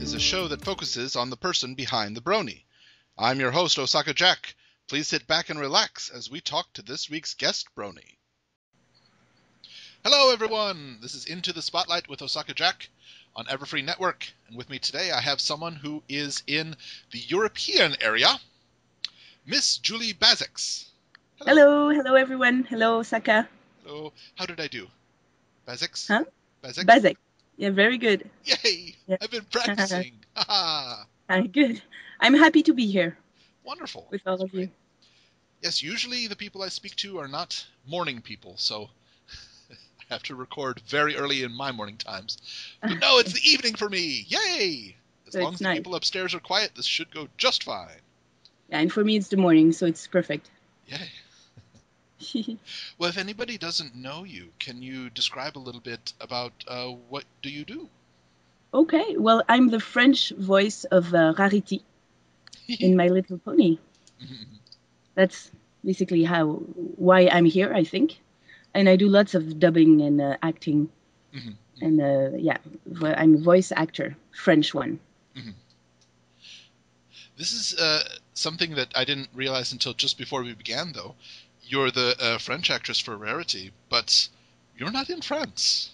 is a show that focuses on the person behind the brony. I'm your host, Osaka Jack. Please sit back and relax as we talk to this week's guest brony. Hello, everyone. This is Into the Spotlight with Osaka Jack on Everfree Network. And with me today, I have someone who is in the European area, Miss Julie Basecqz. Hello everyone. Hello, Osaka. Hello. How did I do? Basecqz? Huh? Basecqz? Basecqz. Yeah, very good. Yay! Yeah. I've been practicing. Ha Good. I'm happy to be here. Wonderful. With all of you. Yes, usually the people I speak to are not morning people, so I have to record very early in my morning times. But no, it's the evening for me! Yay! As long as the people upstairs are quiet, this should go just fine. Yeah, and for me it's the morning, so it's perfect. Yay. Well, if anybody doesn't know you, can you describe a little bit about what do you do? Okay, well, I'm the French voice of Rarity in My Little Pony. That's basically why I'm here, I think. And I do lots of dubbing and acting. And I'm a voice actor, French one. This is something that I didn't realize until just before we began, though. You're the French actress for Rarity, but you're not in France.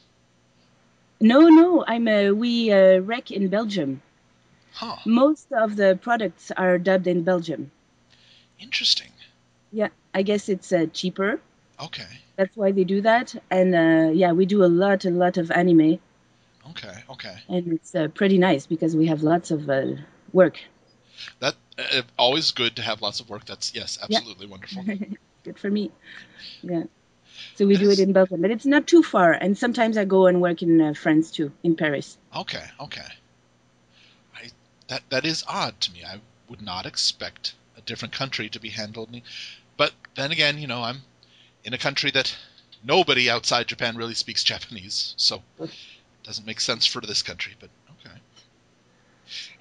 No, we rec in Belgium. Huh. Most of the products are dubbed in Belgium. Interesting. Yeah, I guess it's cheaper. Okay. That's why they do that. And we do a lot of anime. Okay. And it's pretty nice because we have lots of work. That always good to have lots of work. That's, yes, absolutely wonderful. Good for me. Yeah. So we do it in Belgium, but it's not too far. And sometimes I go and work in France too, in Paris. Okay. That is odd to me. I would not expect a different country to be handled. But then again, I'm in a country that nobody outside Japan really speaks Japanese, so it doesn't make sense for this country. But okay.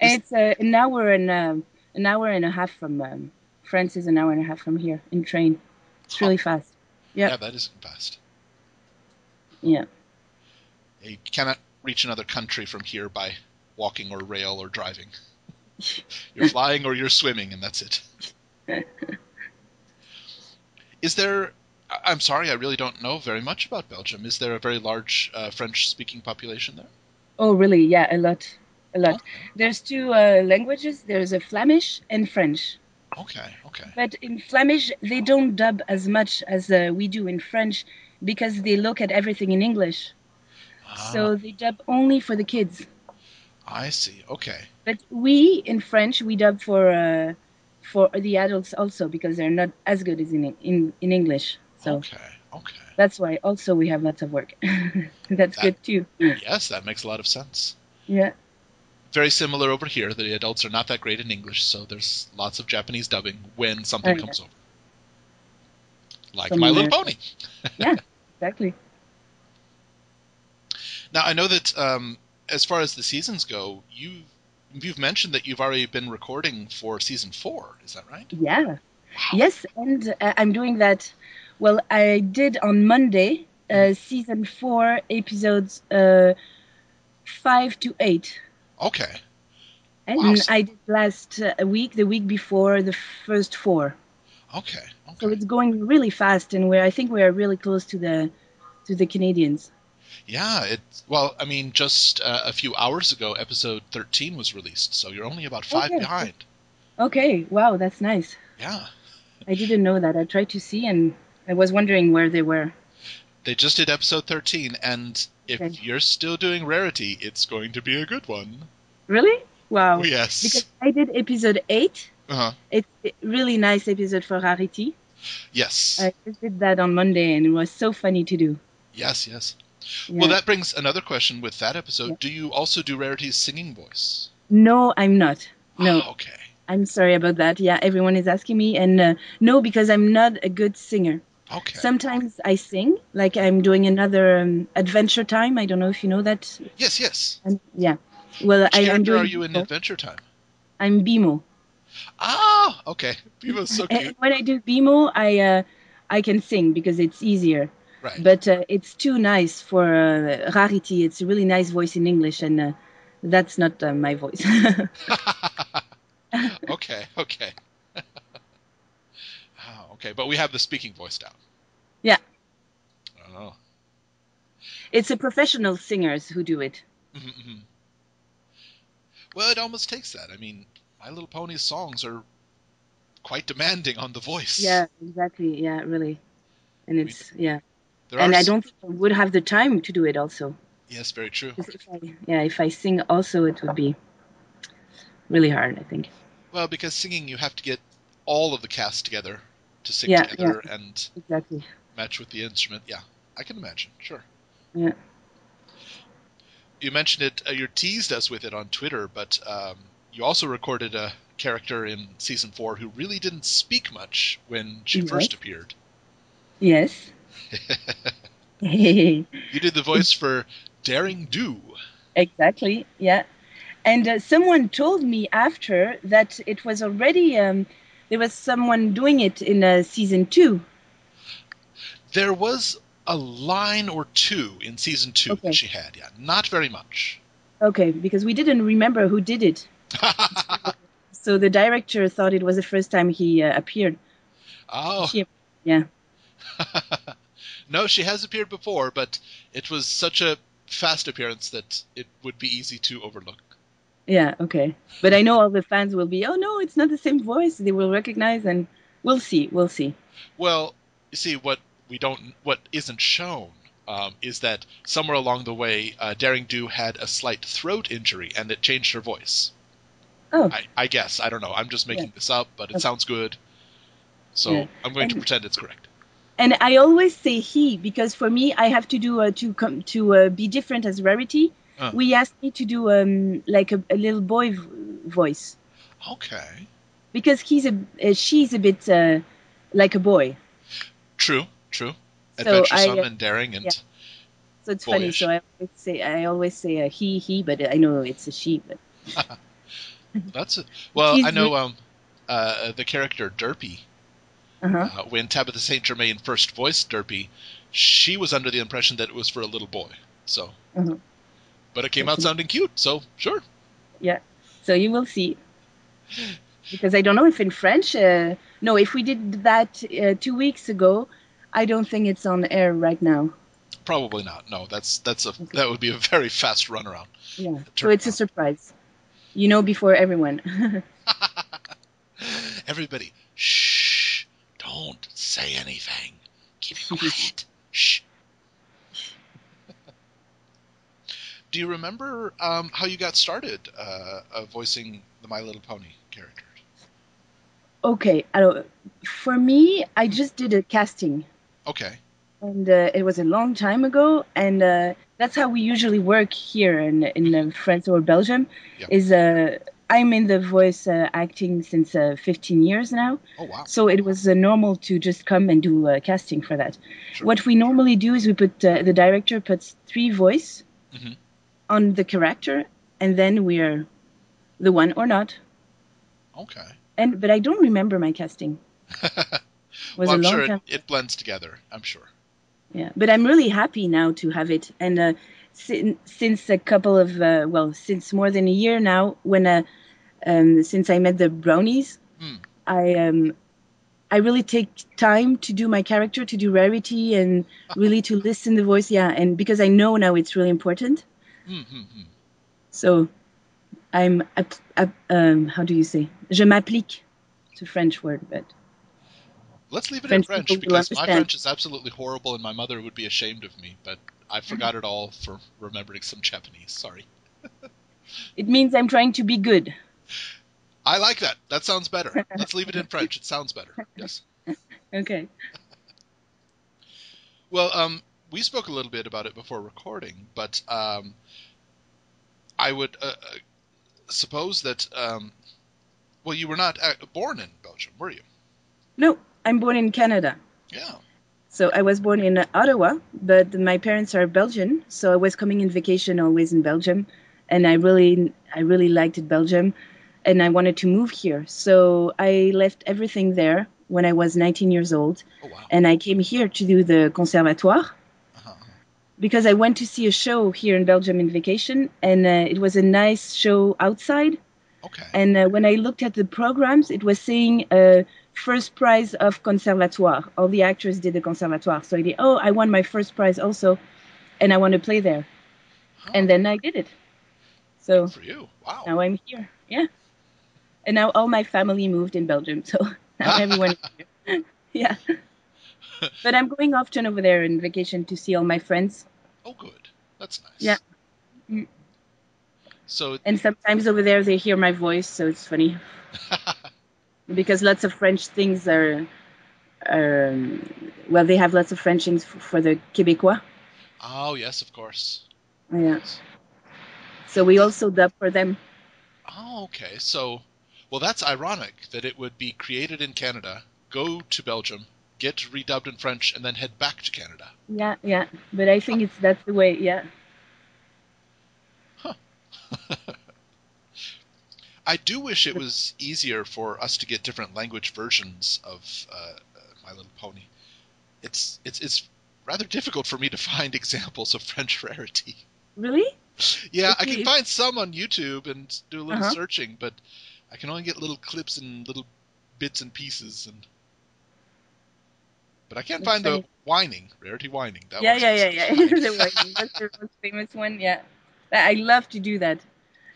And it's an hour and a half from France. Is an hour and a half from here in train. It's really fast. Yeah, that is fast. Yeah. You cannot reach another country from here by walking or rail or driving. You're flying or you're swimming, and that's it. Is there... I'm sorry, I really don't know very much about Belgium. Is there a very large French-speaking population there? Oh, really? Yeah, a lot. Okay. There's two languages. There's a Flemish and French. Okay. But in Flemish, they don't dub as much as we do in French because they look at everything in English. So they dub only for the kids. I see. Okay. But we, in French, we dub for the adults also because they're not as good as in English. So okay. That's why also we have lots of work. That's good too. Yes, that makes a lot of sense. Yeah. Very similar over here. The adults are not that great in English, so there's lots of Japanese dubbing when something comes over. Like My Little Pony. Yeah, exactly. Now, I know that as far as the seasons go, you've mentioned that you've already been recording for season 4. Is that right? Yeah. Wow. Yes, and I'm doing that. Well, I did on Monday, season 4, episodes 5 to 8. Okay. And I did last week, the week before, the first 4. Okay. So it's going really fast, and I think we are really close to the Canadians. Yeah, just a few hours ago, episode 13 was released, so you're only about 5 behind. Okay, wow, that's nice. Yeah. I didn't know that. I tried to see, and I was wondering where they were. They just did episode 13, and if you're still doing Rarity, it's going to be a good one. Really? Wow. Oh, yes. Because I did episode 8. Uh-huh. It's a really nice episode for Rarity. Yes. I just did that on Monday, and it was so funny to do. Yes. Yeah. Well, that brings another question with that episode. Yeah. Do you also do Rarity's singing voice? No, I'm not. No. Oh, okay. I'm sorry about that. Yeah, everyone is asking me, and no, because I'm not a good singer. Okay. Sometimes I sing, like I'm doing another Adventure Time. I don't know if you know that. Yes. Yeah. Well, Which character are you in Adventure Time? I'm Bimo. Ah, okay. Bimo's so cute. When I do Bimo, I can sing because it's easier. Right. But it's too nice for Rarity. It's a really nice voice in English, and That's not my voice. Okay, okay. Oh, okay, but we have the speaking voice down. Yeah. Oh. It's a professional singers who do it. Mm-hmm. Well, it almost takes that. I mean, My Little Pony's songs are quite demanding on the voice. Yeah, exactly. Yeah, really. And I mean, it's, yeah. there are And I don't think I would have the time to do it also. yes, very true. 'Cause if I sing also, it would be really hard, I think. Well, because singing, you have to get all of the cast together to sing Yeah, yeah, together and exactly. match with the instrument. Yeah, I can imagine. Sure. Yeah. You mentioned it. You teased us with it on Twitter, but you also recorded a character in season 4 who really didn't speak much when she Yes. first appeared. Yes. You did the voice for Daring Do. Exactly. Yeah. And someone told me after that it was already there was someone doing it in season 2. There was a line or two in season 2 that Okay. she had. Yeah, not very much. Okay, because we didn't remember who did it. So the director thought it was the first time he appeared. Oh. Yeah. No, she has appeared before, but it was such a fast appearance that it would be easy to overlook. Yeah, okay. But I know all the fans will be, oh no, it's not the same voice. They will recognize, and we'll see. We'll see. Well, you see, what isn't shown is that somewhere along the way, Daring Do had a slight throat injury, and it changed her voice. Oh, I guess. I don't know. I'm just yeah. making this up, but it Okay. sounds good. Yeah. So I'm going to pretend it's correct. And I always say he because for me I have to do to be different as Rarity. Uh, We asked me to do like a little boy voice okay. because she's a bit like a boy. True. True. So Adventuresome and daring yeah. and So it's funny. So boyish. I always say he, but I know it's a she. But That's it. Well, I she's know the character Derpy. uh-huh. When Tabitha St. Germain first voiced Derpy, she was under the impression that it was for a little boy. So, Uh-huh. but it came out That's sounding cute. So sure. yeah. So you will see because I don't know if in French. No, if we did that 2 weeks ago, I don't think it's on air right now. Probably not. No, Okay. that would be a very fast runaround. Yeah. So it's a Turnaround. surprise. You know before everyone. Everybody, shh! Don't say anything. Keep it quiet. Shh. Do you remember how you got started voicing the My Little Pony characters? Okay. For me, I just did a casting. Okay. And it was a long time ago, and that's how we usually work here in France or Belgium. Yeah. Is I'm in the voice acting since 15 years now, Oh wow. so it was normal to just come and do casting for that. Sure. What we normally do is we put the director puts 3 voice Mm-hmm. on the character, and then we're the one or not. Okay. But I don't remember my casting. It was Well, a I'm long sure time. it blends together. I'm sure. Yeah, but I'm really happy now to have it. And since a couple of since more than a year now, when since I met the brownies, Hmm. I really take time to do my character, to do Rarity, and really to listen the voice. Yeah, and because I know now it's really important. Mm-hmm. So how do you say? Je m'applique. It's a French word, but Let's leave it in French people French will because my understand. French is absolutely horrible and my mother would be ashamed of me, but I forgot it all for remembering some Japanese. Sorry. It means I'm trying to be good. I like that. That sounds better. Let's leave it in French. It sounds better. Yes. Okay. Well, we spoke a little bit about it before recording, but I would suppose that well, you were not born in Belgium, were you? No, I'm born in Canada. Yeah. So I was born in Ottawa, but my parents are Belgian, so I was coming in vacation always in Belgium, and I really liked Belgium, and I wanted to move here. So I left everything there when I was 19 years old, Oh wow. and I came here to do the conservatoire. Uh-huh. because I went to see a show here in Belgium in vacation, and it was a nice show outside. Okay. And when I looked at the programs, it was saying first prize of conservatoire. All the actors did the conservatoire. So I did, I won my first prize also, and I want to play there. And then I did it. So good for you. Wow. now I'm here. Yeah. And now all my family moved in Belgium. So now everyone is here. Yeah. But I'm going often over there in vacation to see all my friends. Oh, good. That's nice. Yeah. Mm. So. And sometimes over there they hear my voice, so it's funny. Because lots of French things are, well, they have lots of French things for the Québécois. Oh, yes, of course. Yeah. Yes. So we also dub for them. Oh, okay. So, well, that's ironic that it would be created in Canada, go to Belgium, get redubbed in French, and then head back to Canada. Yeah, yeah. But I think that's the way, yeah. Huh. I do wish it was easier for us to get different language versions of My Little Pony. It's rather difficult for me to find examples of French Rarity. Really? Yeah, I can find some on YouTube and do a little Uh-huh. searching, but I can only get little clips and little bits and pieces, but I can't That's find funny. the whining, Rarity whining. That Yeah. one's The whining. That's the most famous one, yeah. I love to do that.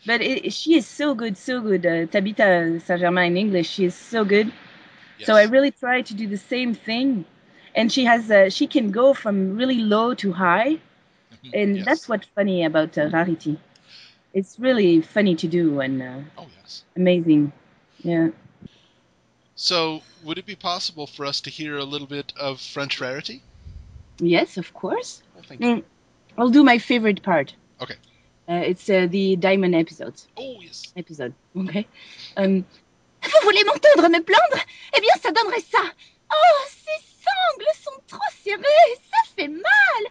But she is so good, so good. Tabitha Saint-Germain in English, she is so good. Yes. So I really try to do the same thing. And she can go from really low to high. And Yes. that's what's funny about Rarity. It's really funny to do and oh, yes. amazing. Yeah. So, would it be possible for us to hear a little bit of French Rarity? Yes, of course. Oh, thank you. I'll do my favorite part. Okay. It's the diamond episode. Oh, yes. Episode. Okay. Vous voulez m'entendre me plaindre? Eh bien, ça donnerait ça. Oh, ces sangles sont trop serrées. Ça fait mal.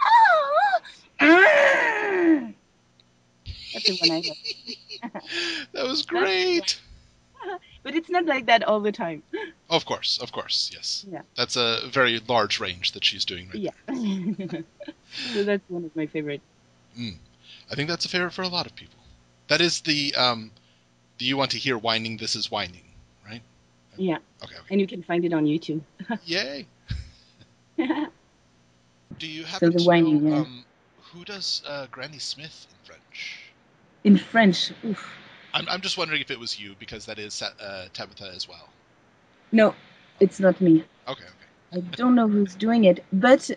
Oh. That's the one I love. That was great. But it's not like that all the time. Of course, yes. Yeah. That's a very large range that she's doing right there. So that's one of my favorites. I think that's a favorite for a lot of people. That is the do you want to hear whining? This is whining, right? Yeah. Okay. And you can find it on YouTube. Yay. Do you happen So the whining, to know yeah. who does Granny Smith in French? In French, oof. I'm just wondering if it was you, because that is Tabitha as well. No, it's not me. Okay. I don't know who's doing it, but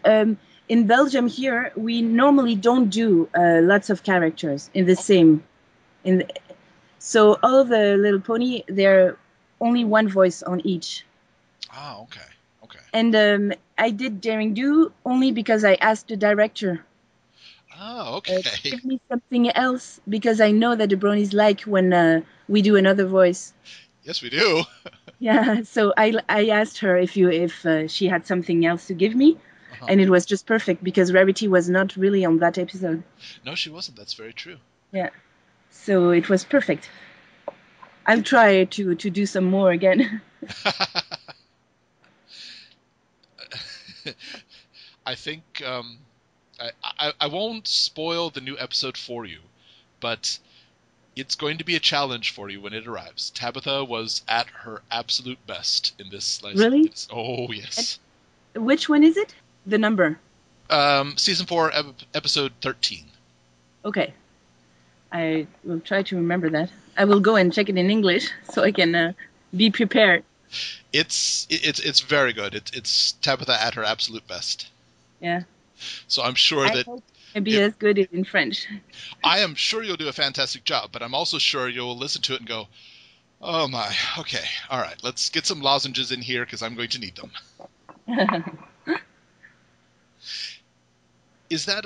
in Belgium here we normally don't do lots of characters in the same. So all the Little Pony, they're only one voice on each. Ah, okay. And I did Daring Do only because I asked the director. Oh, okay. Give me something else, because I know that the bronies like when we do another voice. Yes, we do. Yeah, so I asked her if she had something else to give me, and it was just perfect because Rarity was not really on that episode. No, she wasn't. That's very true. Yeah, so it was perfect. I'll try to do some more again. I think I won't spoil the new episode for you, but it's going to be a challenge for you when it arrives. Tabitha was at her absolute best in this. Really? Oh, yes. And which one is it? The number? Season 4, episode 13. Okay. I will try to remember that. I will go and check it in English so I can be prepared. It's very good. It's Tabitha at her absolute best. Yeah. So I'm sure that hope it'll be as good as in French. I am sure you'll do a fantastic job, but I'm also sure you'll listen to it and go, "Oh my, okay, all right, let's get some lozenges in here because I'm going to need them." Is that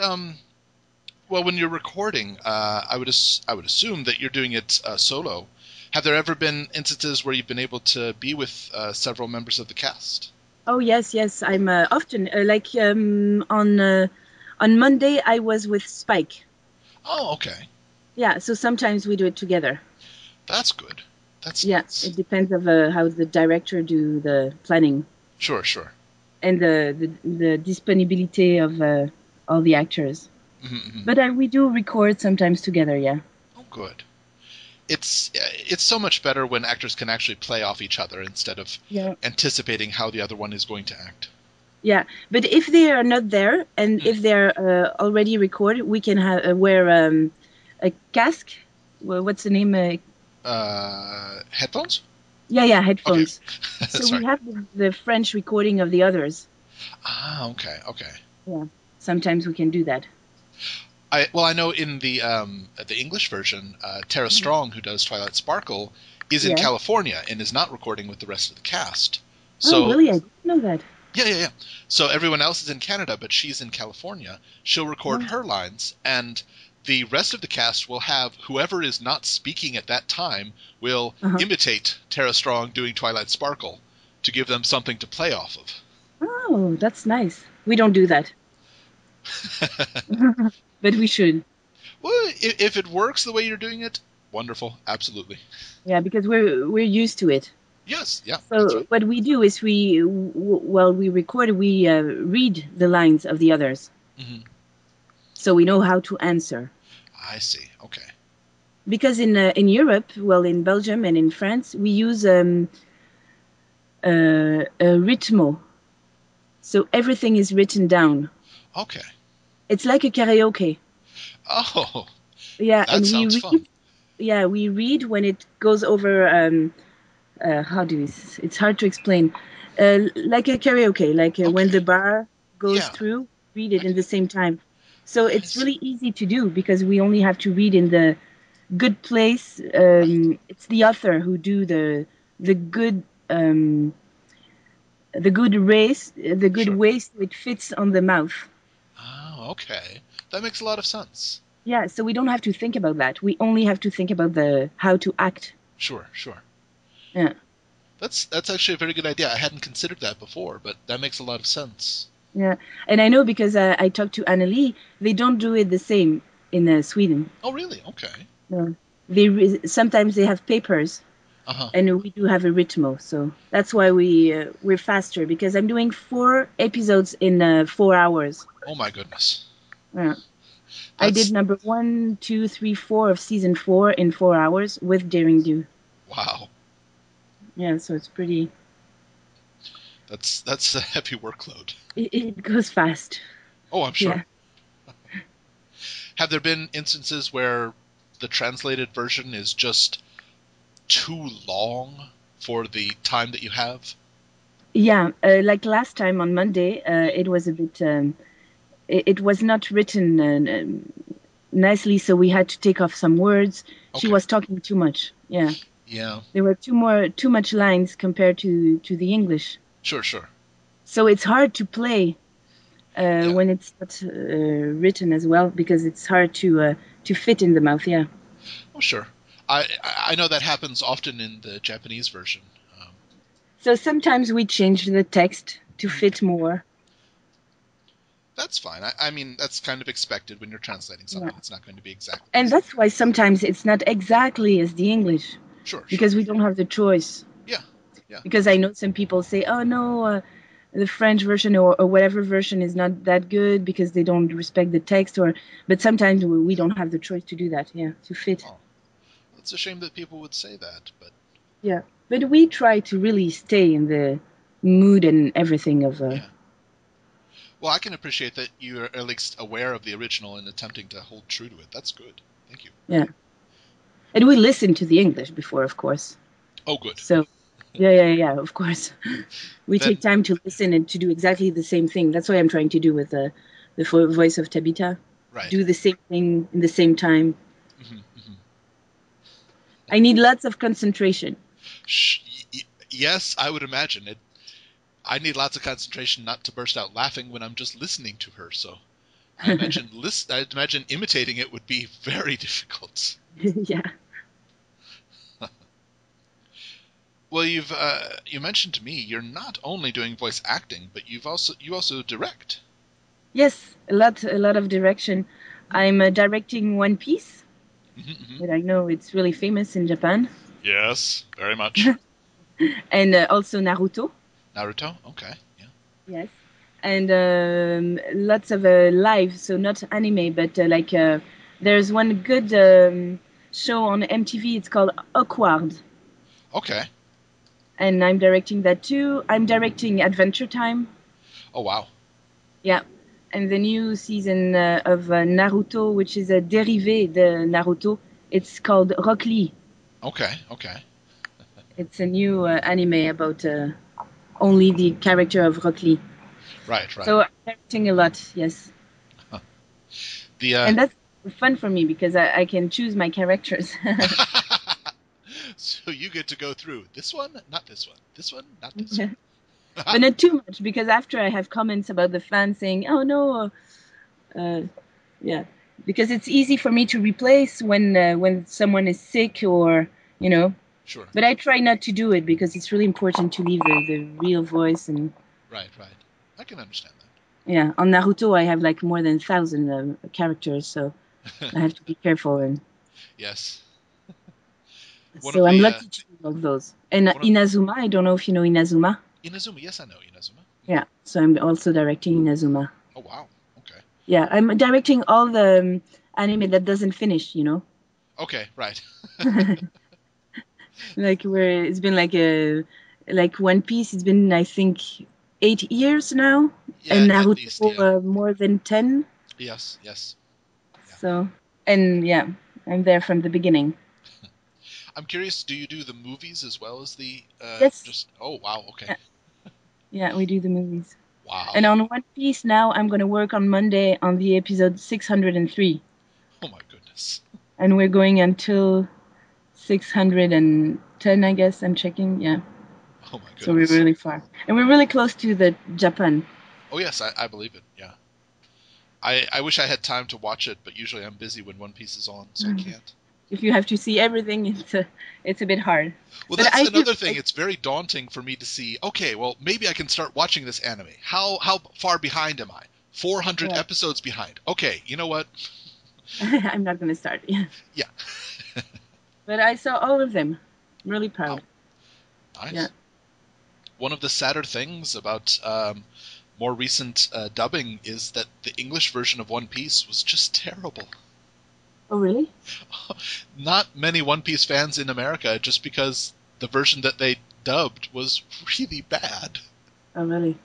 well, when you're recording, I would assume that you're doing it solo. Have there ever been instances where you've been able to be with several members of the cast? Oh yes. I'm often on Monday I was with Spike. Oh, okay. Yeah, so sometimes we do it together. That's good. That's nice. It depends of how the director do the planning. Sure. And the disponibility of all the actors. But we do record sometimes together, yeah. Oh, good. It's so much better when actors can actually play off each other instead of anticipating how the other one is going to act. Yeah, but if they are not there and if they're already recorded, we can wear a casque. Well, what's the name? Headphones? Yeah, headphones. Okay. So Sorry. we have the French recording of the others. Ah, okay. Yeah, sometimes we can do that. I know in the English version, Tara Strong, who does Twilight Sparkle, is in California and is not recording with the rest of the cast. Oh, So, really? I didn't know that. Yeah. So everyone else is in Canada, but she's in California. She'll record her lines, and the rest of the cast will have whoever is not speaking at that time will imitate Tara Strong doing Twilight Sparkle to give them something to play off of. Oh, that's nice. We don't do that. But we should. Well, if it works the way you're doing it, wonderful, absolutely. Yeah, because we're used to it. Yes, yeah, So that's right. what we do is while we record, we read the lines of the others, so we know how to answer. I see. Okay. Because in Europe, well, in Belgium and in France, we use a ritmo, so everything is written down. Okay. It's like a karaoke. Oh, Yeah, that and we sounds read. fun. Yeah, we read when it goes over. How do we? It's hard to explain. Like a karaoke, like when the Okay. bar goes Yeah. through, read it in the same time. So I it's see. really easy to do because we only have to read in the good place. Right. It's the author who do the good um, the good race, the good Sure. way, so it fits on the mouth. Oh, okay. That makes a lot of sense. Yeah, so we don't have to think about that. We only have to think about the how to act. Sure. Yeah. That's actually a very good idea. I hadn't considered that before, but that makes a lot of sense. Yeah, and I know because I talked to Annelie, they don't do it the same in Sweden. Oh, really? Okay. No. Sometimes they have papers, Uh-huh. and we do have a ritmo, so that's why we're faster. Because I'm doing 4 episodes in 4 hours. Oh my goodness. Yeah. I did That's number 1, 2, 3, 4 of season 4 in 4 hours with Daring Do. wow. Yeah, so it's pretty. That's a heavy workload. It goes fast. Oh, I'm sure. Yeah. Have there been instances where the translated version is just too long for the time that you have? Yeah, like last time on Monday, it was a bit. It was not written nicely, so we had to take off some words. She Okay. was talking too much. Yeah, Yeah. there were too much lines compared to the English. Sure. So it's hard to play Yeah. when it's not written as well because it's hard to fit in the mouth. Yeah. Oh, sure. I know that happens often in the Japanese version. So sometimes we change the text to fit more. That's fine. I mean, that's kind of expected when you're translating Yeah. something. It's not going to be exactly the And same. that's why sometimes it's not exactly as the English Sure. because we don't have the choice. Yeah. Because I know some people say, "Oh no, the French version or whatever version is not that good because they don't respect the text." But sometimes we don't have the choice to do that. Yeah, to fit. Oh, it's a shame that people would say that, but Yeah, but we try to really stay in the mood and everything of. yeah. Well, I can appreciate that you're at least aware of the original and attempting to hold true to it. That's good. Thank you. Yeah, and we listen to the English before, of course. Oh, good. So. Yeah, of course. We take Then, time to listen and to do exactly the same thing. That's what I'm trying to do with the voice of Tabitha. right. Do the same thing in the same time. Hmm. I need lots of concentration. Yes, I would imagine it. I need lots of concentration not to burst out laughing when I'm just listening to her. So I imagine imitating it would be very difficult. Yeah. Well, you mentioned to me you're not only doing voice acting, but you also direct. Yes, a lot of direction. I'm directing One Piece, Hmm. but I know it's really famous in Japan, Yes, very much. and also Naruto. Naruto. Okay. Yeah. Yes. and lots of live, so not anime, but there's one good show on MTV. It's called Awkward, Okay. and I'm directing that too. I'm directing Adventure Time. Oh, wow. Yeah, and the new season of Naruto, which is a derivé de Naruto. It's called Rock Lee. Okay. Okay. It's a new anime about only the character of Rock Lee. Right. Right. So I'm directing a lot, yes. The And that's fun for me because I can choose my characters. So you get to go through this one, not this one, this one, not this Yeah. one. But not too much, because after I have comments about the fans saying, "Oh no," uh, yeah, because it's easy for me to replace when someone is sick or you know. Sure. But I try not to do it because it's really important to leave the real voice. And Right. Right. I can understand yeah, on Naruto I have like more than 1,000 characters, so that. I have to be careful. And Yes. One of so I'm the lucky to do all those. And one of Inazuma, I don't know if you know Inazuma. Inazuma. Yes, I know Inazuma. Yeah, so I'm also directing Inazuma. Oh, wow. Okay. Yeah, I'm directing all the anime that doesn't finish. Okay. Right. Like where it's been like One Piece. It's been I think 8 years now, Yeah. and At Naruto least. Yeah. more than 10. Yes. Yes. Yeah. So and yeah, I'm there from the beginning. I'm curious. Do you do the movies as well as the Yes, just? Oh, wow. Okay. yeah, yeah, we do the movies. And Wow. on One Piece now, I'm gonna work on Monday on the episode 603, Oh my goodness. and we're going until 610, I guess. I'm checking. Yeah. Oh my So we're goodness. really far. And we're really close to the Japan. Oh yes, I believe it. Yeah. I wish I had time to watch it, but usually I'm busy when One Piece is on, so I can't. If you have to see everything, it's a bit hard. Well, But that's I do. another thing. It's very daunting for me to see. Okay, well, maybe I can start watching this anime. How far behind am I? 400 Yeah. episodes behind. Okay, you know what? I'm not going to start. Yeah. Yeah. But I saw all of them. I'm really Wow, proud. Yeah. nice. One of the sadder things about more recent dubbing is that the English version of One Piece was just terrible. Oh, really? Not many One Piece fans in America, just because the version that they dubbed was really bad. Oh, really?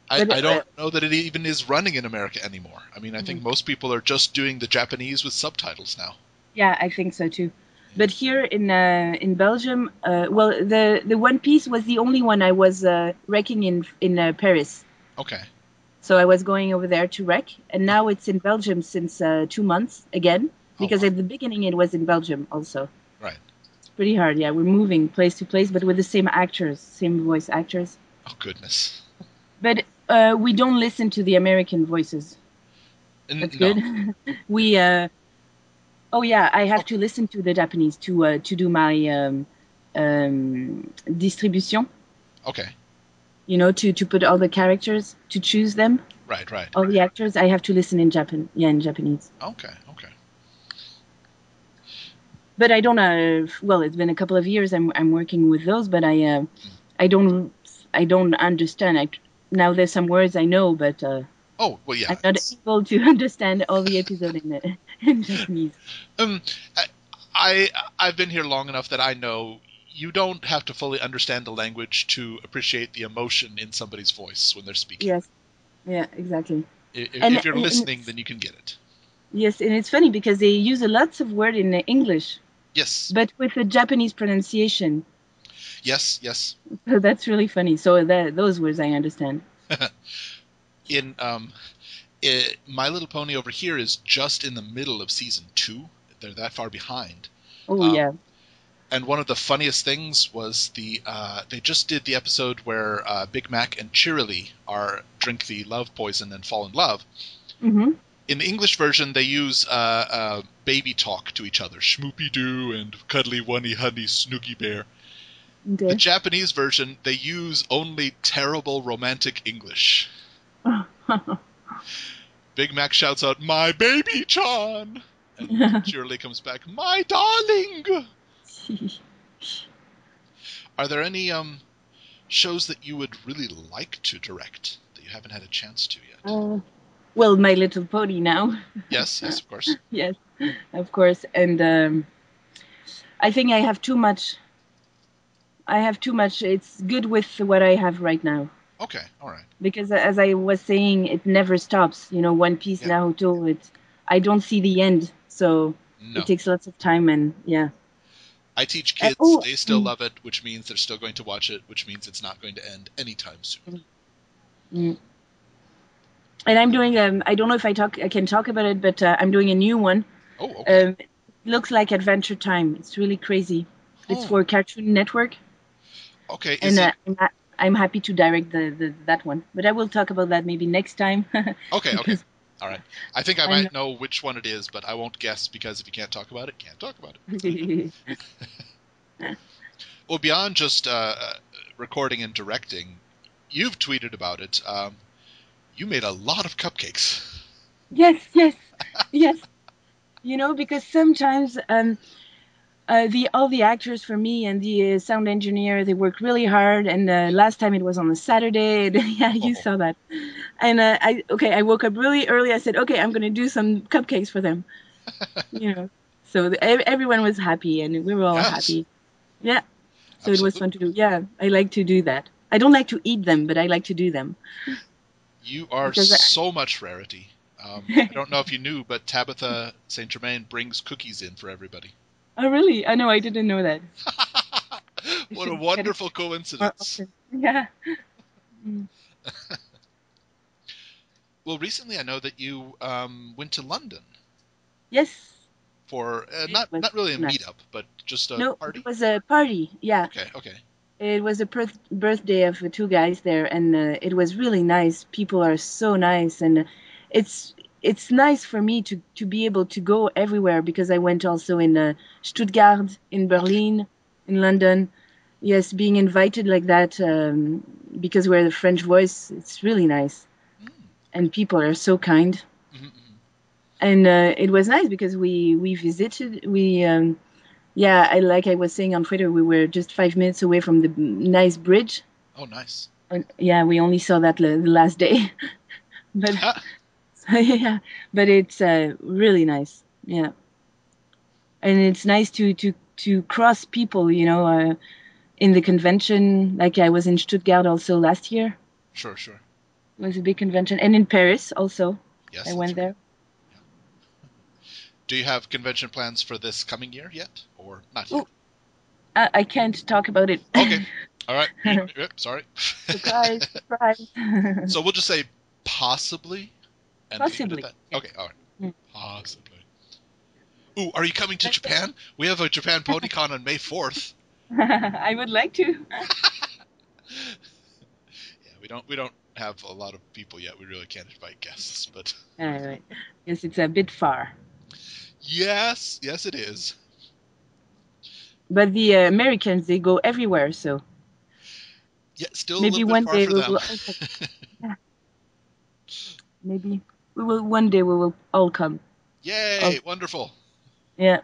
I, But I don't know that it even is running in America anymore. I mean, I think most people are just doing the Japanese with subtitles now. yeah, I think so too. But here in Belgium, well, the One Piece was the only one I was wrecking in Paris. Okay. So I was going over there to wreck, and now it's in Belgium since 2 months again. Oh, Because wow. at the beginning it was in Belgium also. Right. It's pretty hard. Yeah, we're moving place to place, but with the same actors, same voice actors. Oh, goodness. But we don't listen to the American voices. That's No. good. we oh yeah, I Oh, have to listen to the Japanese to do my distribution. okay. To put all the characters, to choose them, Right, right. all the actors. I have to listen in Japan. Yeah, in Japanese. Okay, okay. But I don't. Well, it's been a couple of years. I'm working with those, but I don't understand. Now there's some words I know, but Oh, well, yeah. I'm not able to understand all the episode in Japanese. Um, I've been here long enough that I know you don't have to fully understand the language to appreciate the emotion in somebody's voice when they're speaking. Yes, yeah, exactly. If you're And listening, then you can get it. yes, and it's funny because they use a lots of word in English, Yes, but with a Japanese pronunciation. yes, yes. So that's really funny. So those words I understand. In My Little Pony over here is just in the middle of season 2. They're that far behind. Oh Um, yeah. and one of the funniest things was they just did the episode where Big Mac and Cheerilee drink the love poison and fall in love. Mm-hmm. In the English version, they use baby talk to each other, schmoopy doo and cuddly wunny honey snooky bear. The Okay. Japanese version, they use only terrible romantic English. Big Mac shouts out, "My baby Chan!" And Cheerilee comes back, "My darling!" Are there any shows that you would really like to direct that that you haven't had a chance to yet? Well, My Little Pony now. Yes, yes, of course. Yes, of course. And I think I have too much. I have too much. It's good with what I have right now. Okay, all right. Because as I was saying, it never stops. One Piece, Yeah. Naruto. I don't see the end, so it No. takes lots of time. And yeah. I teach kids, Oh, they still love it, which means they're still going to watch it, which means it's not going to end anytime soon. mm. And I'm doing. I don't know if I can talk about it, but I'm doing a new one. Oh, okay. It looks like Adventure Time. It's really crazy. It's Oh, for Cartoon Network, okay. Is and it I'm happy to direct that one. But I will talk about that maybe next time okay? Okay, because all right. I think I I'm might know which one it is, but I won't guess because if you can't talk about it, can't talk about it. not. Well, beyond just recording and directing, you've tweeted about it. You made a lot of cupcakes. Yes, yes, yes. Because sometimes the all the actors for me and the sound engineer, they work really hard. And last time it was on a Saturday. Yeah, you Oh, saw that. And I woke up really early. I said, okay, I'm gonna do some cupcakes for them. So everyone was happy, and we were all yes, happy. Yeah. So it was fun to absolutely. do. Yeah, I like to do that. I don't like to eat them, but I like to do them You are because. so much Rarity. I don't know if you knew, but Tabitha St. Germain brings cookies in for everybody. Oh, really? I know. I didn't know that. You What a should get it wonderful more coincidence. often. Yeah. Mm. Well, recently I know that you went to London Yes. for It not was not really a nice. meetup, but just a No, it party. was a party. Yeah. Okay, okay, It was a birthday of two guys there, and it was really nice. People are so nice, and it's it's nice for me to be able to go everywhere because I went also in Stuttgart, in okay. Berlin, in London. Yes, being invited like that because we're the French Voice, it's really nice, Mm, and people are so kind. mhm, mhm. And it was nice because we visited yeah, like I was saying on Twitter, we were just 5 minutes away from the nice bridge. Oh, nice. And yeah, we only saw that the last day, but yeah, but it's really nice. Yeah, and it's nice to cross people. In the convention, like I was in Stuttgart also last year. Sure, sure. It was a big convention, and in Paris also. I Yes, went that's right. there. Yeah. Do you have convention plans for this coming year yet, or not yet? Oh, I can't talk about it. Okay. All right. Sorry. Surprise, surprise. So we'll just say possibly and leave it at Possibly, that. yes. Okay. All right. Mm. Possibly. Ooh, are you coming to But Japan? We have a Japan PonyCon on May 4th. I would like to. Yeah, we don't have a lot of people yet. We really can't invite guests, but Right. Yes, it's a bit far. yes, yes it is. But the Americans, they go everywhere, so Yeah, still a maybe little bit one far day for we them. will all come. Yeah, maybe one day we will all come. Yay, Also. wonderful. Yeah,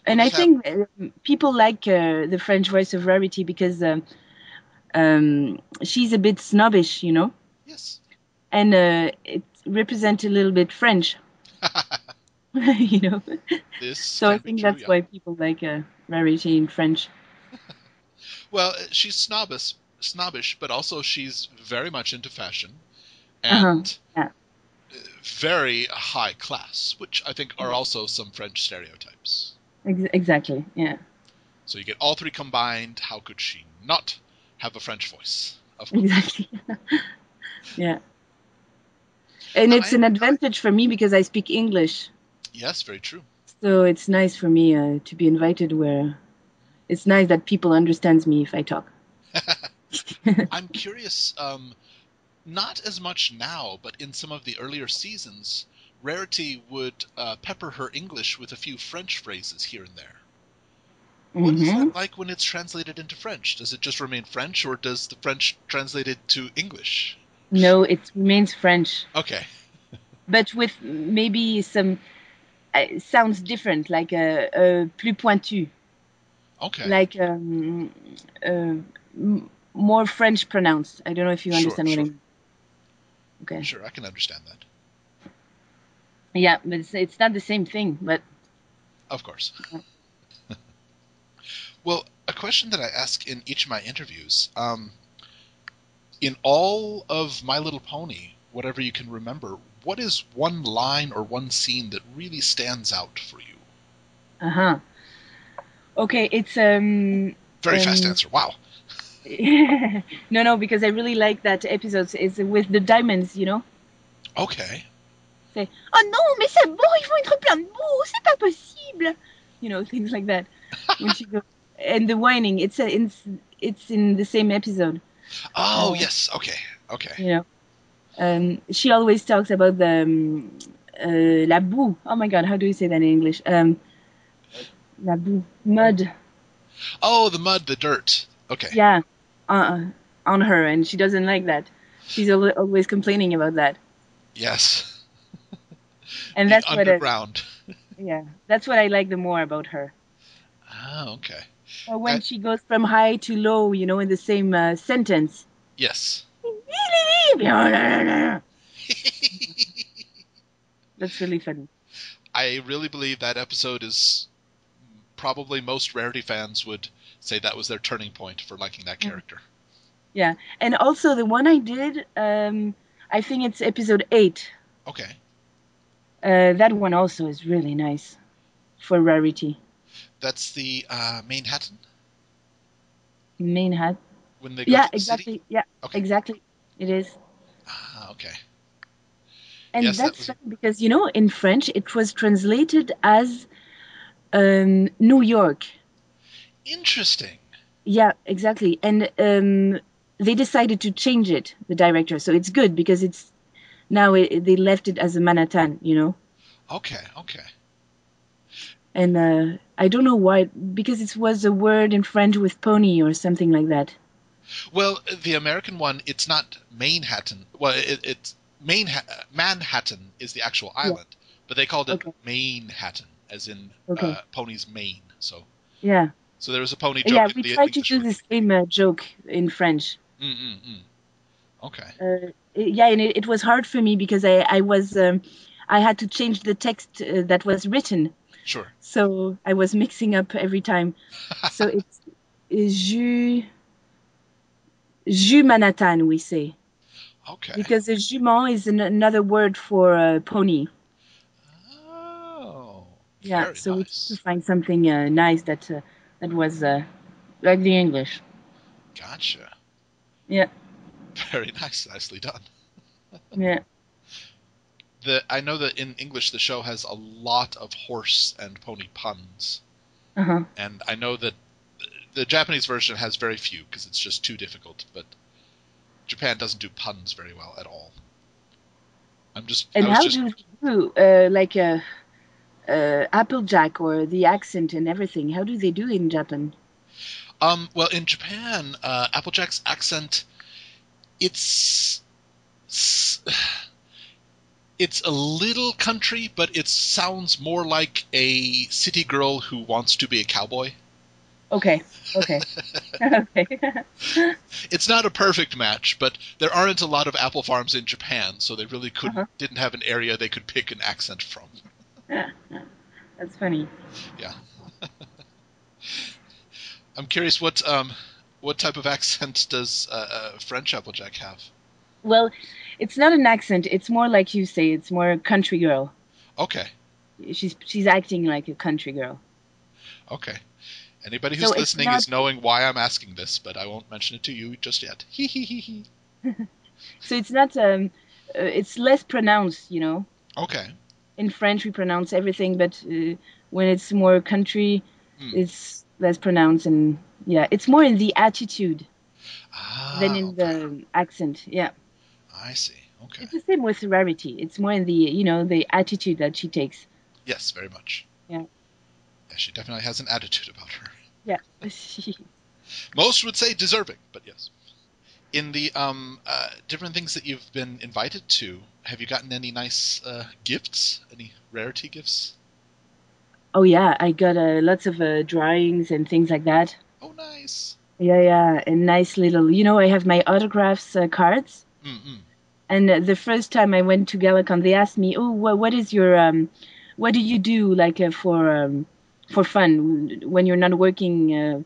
We'll and I just have think people like the French voice of Rarity because she's a bit snobbish, yes. and it represents a little bit French, you know. This So I can be think true, that's yeah. why people like Rarity in French. Well, she's snobbish, but also she's very much into fashion Uh-huh. and Yeah. very high class, which I think are also some French stereotypes. Exactly. Yeah. So you get all three combined. How could she not have a French voice? Of course. Exactly. Yeah. And Now, it's an advantage for me because I speak English. yes, very true. So it's nice for me to be invited where it's nice that people understands me if I talk. I'm curious, not as much now, but in some of the earlier seasons, Rarity would pepper her English with a few French phrases here and there. What is Hmm. that like when it's translated into French? Does it just remain French, or does the French translate it to English? No, it remains French, Okay, but with maybe some sounds different, like plus pointu, okay, like more French pronounced. I don't know if you sure, understand what I sure. mean. Okay. Sure, I can understand that. Yeah, but it's not the same thing. But Of course. Well, a question that I ask in each of my interviews, in all of My Little Pony, whatever you can remember, what is one line or one scene that really stands out for you? Okay, it's Very fast answer. Wow. no, because I really like that episode. It's with the diamonds, you know. Okay. Say, oh non, mais c'est bon, ils vont être plein de boue, c'est pas possible. You know, things like that. When she goes, and the whining, it's in the same episode. Oh, yes. Okay. Okay. You know, she always talks about the la boue. Oh my God, how do you say that in English? La boue, mud. Oh, the mud, the dirt. Okay. Yeah, uh, on her, and she doesn't like that. She's always complaining about that, Yes. and The that's what underground. yeah, that's what I like the more about her. Oh, okay. Or I, when she goes from high to low, you know, in the same sentence. yes. That's really funny. I really believe that episode is probably most Rarity fans would say that was their turning point for liking that Mm. character. Yeah, and also the one I did, I think it's episode 8. Okay. That one also is really nice for Rarity. That's the Manhattan Main hat. when they go Yeah, to the city? exactly. Yeah, Okay. exactly. It is. Ah, okay. And Yes, that that's was funny because, you know, in French, it was translated as New York. interesting. Yeah, exactly. And they decided to change it, the director. So it's good because it's now they left it as a Manhattan, you know. Okay, okay. And I don't know why, because it was a word in French with pony or something like that. Well, the American one, it's not Manhattan. Well, it's Manhattan is the actual Yeah. island, but they called it Okay. Manhattan, as in Okay. pony's mane. Yeah. So there was a pony Yeah. joke in We the tried to English do the version. same joke in French. Mm-mm-mm. Okay, Yeah, and it was hard for me because I had to change the text that was written, sure. so I was mixing up every time. So it's jus Manhattan, we say, Okay. because a jument is another word for pony. Oh, Yeah, very so we tried to nice. find something nice that was like the English. Gotcha. Yeah, Very nice. Nicely done. yeah, I know that in English the show has a lot of horse and pony puns, uh-huh. and I know that the Japanese version has very few because it's just too difficult. But Japan doesn't do puns very well at all. I And was how just do they do like Applejack or the accent and everything? How do they do in Japan? well in Japan, Applejack's accent, it's it's a little country, but it sounds more like a city girl who wants to be a cowboy. Okay, okay, okay. It's not a perfect match, but there aren't a lot of apple farms in Japan, so they really Uh-huh. didn't have an area they could pick an accent from. That's funny. Yeah, I'm curious what type of accent does French Applejack have? Well, it's not an accent. It's more like you say. It's more a country girl. Okay, She's acting like a country girl. okay. Anybody So who's it's listening not. is knowing why I'm asking this, but I won't mention it to you just yet. Hee hee hee hee. So it's not. It's less pronounced. You know, Okay. in French we pronounce everything, but when it's more country, Hmm. it's less pronounced, and yeah, it's more in the attitude than Ah, in okay. the accent. Yeah, I see. Okay. it's the same with Rarity. It's more in the the attitude that she takes. Yes, very much. Yeah, Yeah, she definitely has an attitude about her. yeah. Most would say deserving, but yes. In the different things that you've been invited to, have you gotten any nice gifts? Any Rarity gifts? Oh yeah, I got lots of drawings and things like that. Oh, nice. Yeah, yeah, and nice little. I have my autographs cards. Mm-mm. And the first time I went to Galacon, they asked me, "Oh, what is your what do you do like for fun when you're not working?" Hmm.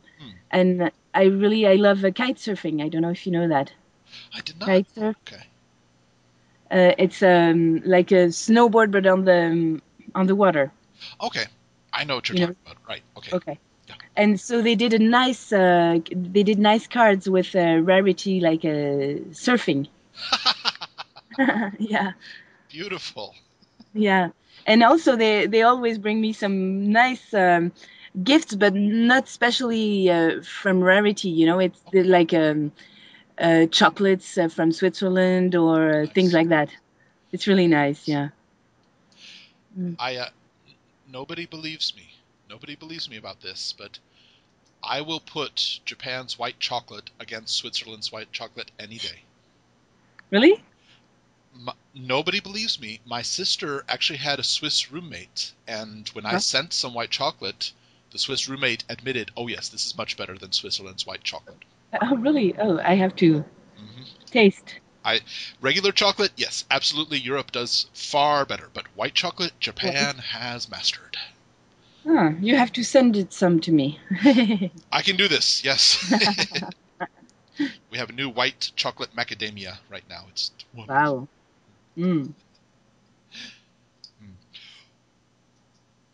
And I love kite surfing. I don't know if you know that. I did not. Kite surf. Okay. It's like a snowboard, but on the water. Okay. I know what you're You know. talking about. Right. Okay. Okay. Yeah. And so they did nice cards with Rarity, like surfing. Yeah, Beautiful. yeah. And also they always bring me some nice gifts, but not specially from Rarity. You know, it's Okay. like chocolates from Switzerland or things Nice. like that. It's really nice. Yeah. Mm. I nobody believes me. Nobody believes me about this, but I will put Japan's white chocolate against Switzerland's white chocolate any day. Really? Nobody believes me. My sister actually had a Swiss roommate, and when I Huh? sent some white chocolate, the Swiss roommate admitted, "Oh yes, this is much better than Switzerland's white chocolate." Oh, really? Oh, I have to Hmm. taste. I regular chocolate, yes, absolutely. Europe does far better, but white chocolate, Right. Japan has mastered. Huh, you have to send it some to me. I can do this. Yes, we have a new white chocolate macadamia right now. It's wonderful. Wow. Mm. Mm.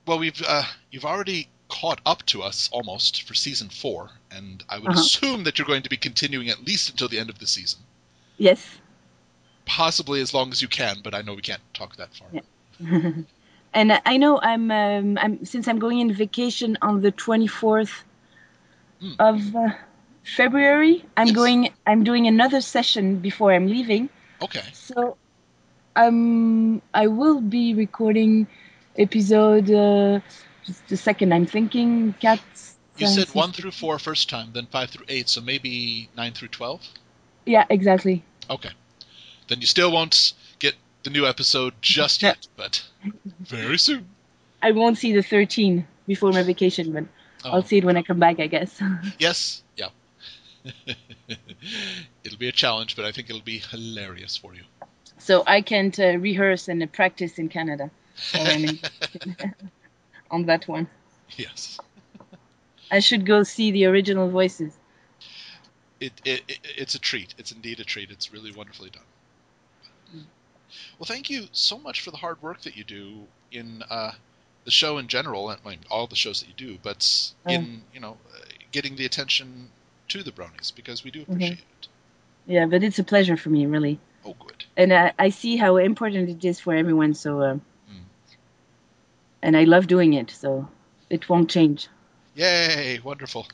Well, you've already caught up to us almost for season 4, and I would Uh-huh. assume that you're going to be continuing at least until the end of the season, Yes. possibly as long as you can. But I know we can't talk that far. Yeah. And I know I'm since I'm going in vacation on the 24th Mm, of February, yes. I'm doing another session before I'm leaving. Okay. So I will be recording episode just a second, I'm thinking 4, You 5, said 6. 1 through 4 first time, then 5 through 8, so maybe 9 through 12. Yeah, exactly. Okay. Then you still won't get the new episode just No, yet, but very soon. I won't see the 13 before my vacation, but I'll Oh, see it when I come back, I guess. yes. Yeah. It'll be a challenge, but I think it'll be hilarious for you. So I can't rehearse and practice in Canada while I'm in on that one. Yes. I should go see the original voices. It's a treat. It's indeed a treat. It's really wonderfully done. Well, thank you so much for the hard work that you do in the show in general, and I mean, all the shows that you do, but Oh, in getting the attention to the bronies because we do mhm. appreciate it. Yeah, but it's a pleasure for me, really. Oh, good. And I see how important it is for everyone. So, Mm. and I love doing it, so it won't change. Yay! Wonderful.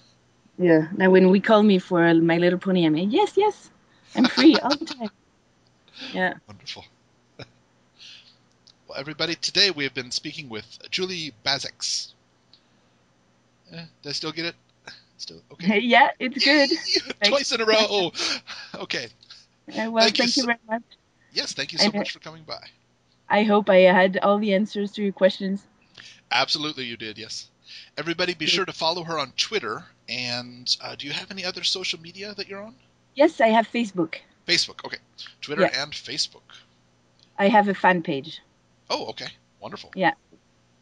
Yeah. Now, when we call me for My Little Pony, I'm yes, yes, I'm free all the time. Yeah. Wonderful. Well, everybody, today we have been speaking with Julie Basecqz. Did I still get it? Still okay. Yeah, it's good. Yay! Perfect. Twice in a row. Okay. Well, Thank you. thank you very much. Yes, thank you so And much for coming by. I hope I had all the answers to your questions. Absolutely, you did. Yes. Everybody, be sure to follow her on Twitter. And do you have any other social media that you're on? Yes, I have Facebook. Facebook. Okay. Twitter Yeah, and Facebook. I have a fan page. Oh, okay. Wonderful. Yeah,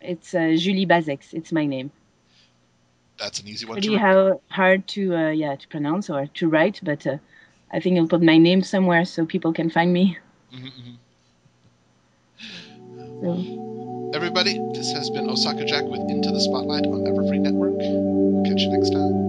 it's Julie Basecqz. It's my name. That's an easy one to Pretty remember. hard to to pronounce or to write, but I think I'll put my name somewhere so people can find me. Mm-hmm. So Everybody, this has been Osaka Jack with Into the Spotlight on Everfree Network. We'll catch you next time.